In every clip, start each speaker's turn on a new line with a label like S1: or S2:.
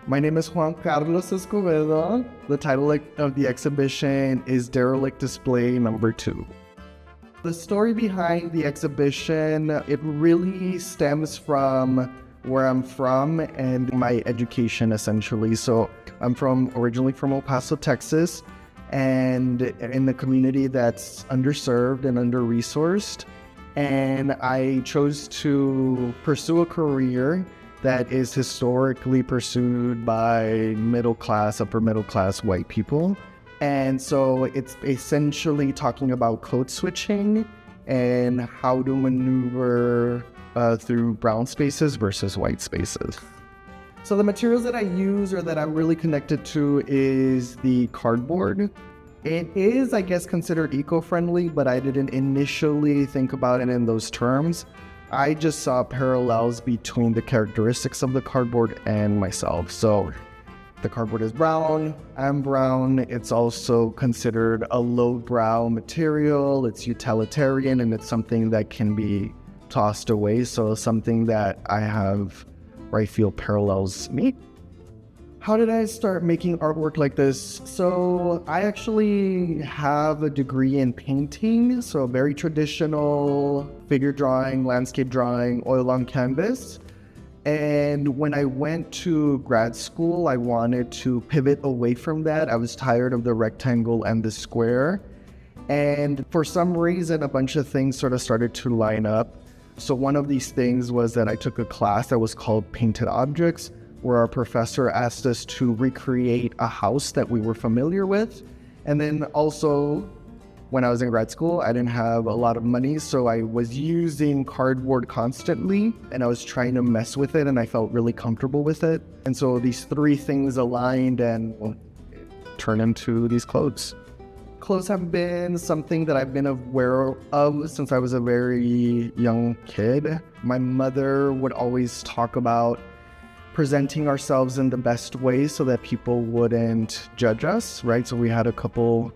S1: My name is Juan Escobedo. The title of the exhibition is Derelict Display Number 2. The story behind the exhibition, it really stems from where I'm from and my education, essentially. So I'm originally from El Paso, Texas, and in the community that's underserved and under-resourced. And I chose to pursue a career that is historically pursued by upper middle class white people. And so it's essentially talking about code switching and how to maneuver through brown spaces versus white spaces. So the materials that I use or that I'm really connected to is the cardboard. It is, I guess, considered eco-friendly, but I didn't initially think about it in those terms. I just saw parallels between the characteristics of the cardboard and myself. So the cardboard is brown, I'm brown. It's also considered a low-brow material. It's utilitarian, and it's something that can be tossed away. So something that I feel parallels me. How did I start making artwork like this? So I actually have a degree in painting, so very traditional figure drawing, landscape drawing, oil on canvas. And when I went to grad school, I wanted to pivot away from that. I was tired of the rectangle and the square. And for some reason, a bunch of things sort of started to line up. So one of these things was that I took a class that was called Painted Objects, where our professor asked us to recreate a house that we were familiar with. And then also, when I was in grad school, I didn't have a lot of money, so I was using cardboard constantly, and I was trying to mess with it, and I felt really comfortable with it. And so these three things aligned and turned into these clothes. Clothes have been something that I've been aware of since I was a very young kid. My mother would always talk about presenting ourselves in the best way so that people wouldn't judge us, right? So we had a couple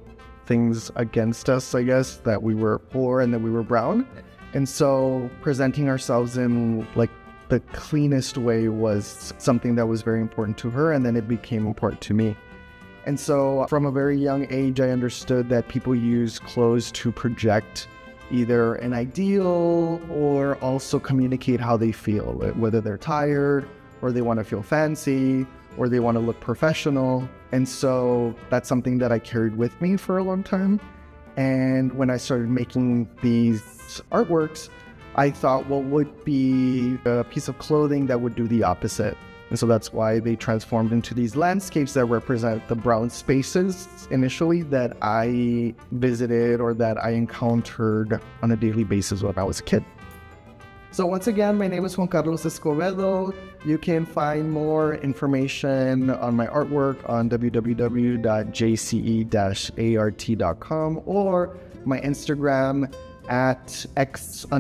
S1: things against us, I guess, that we were poor and that we were brown. And so presenting ourselves in like the cleanest way was something that was very important to her, and then it became important to me. And so from a very young age, I understood that people use clothes to project either an ideal or also communicate how they feel, whether they're tired, or they want to feel fancy, or they want to look professional. And so that's something that I carried with me for a long time. And when I started making these artworks, I thought, what would be a piece of clothing that would do the opposite? And so that's why they transformed into these landscapes that represent the brown spaces initially that I visited or that I encountered on a daily basis when I was a kid. So once again, my name is Juan Escobedo. You can find more information on my artwork on www.jce-art.com or my Instagram at x_j.ESC.